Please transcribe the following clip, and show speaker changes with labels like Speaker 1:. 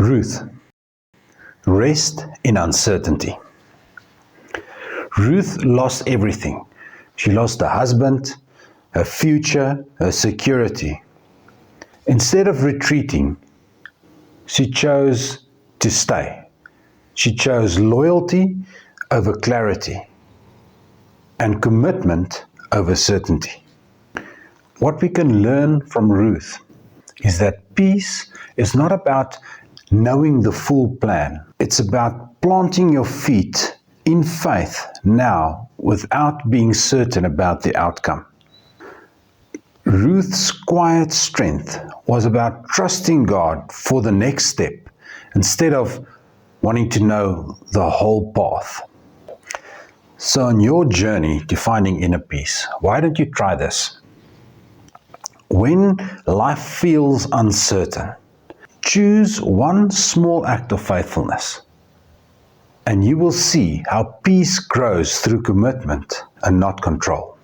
Speaker 1: Ruth. Rest in uncertainty. Ruth lost everything. She lost her husband, her future, her security. Instead of retreating, she chose to stay. She chose loyalty over clarity and commitment over certainty. What we can learn from Ruth is that peace is not about knowing the full plan. It's about planting your feet in faith now without being certain about the outcome. Ruth's quiet strength was about trusting God for the next step instead of wanting to know the whole path. So on your journey to finding inner peace, why don't you try this? When life feels uncertain, choose one small act of faithfulness, and you will see how peace grows through commitment and not control.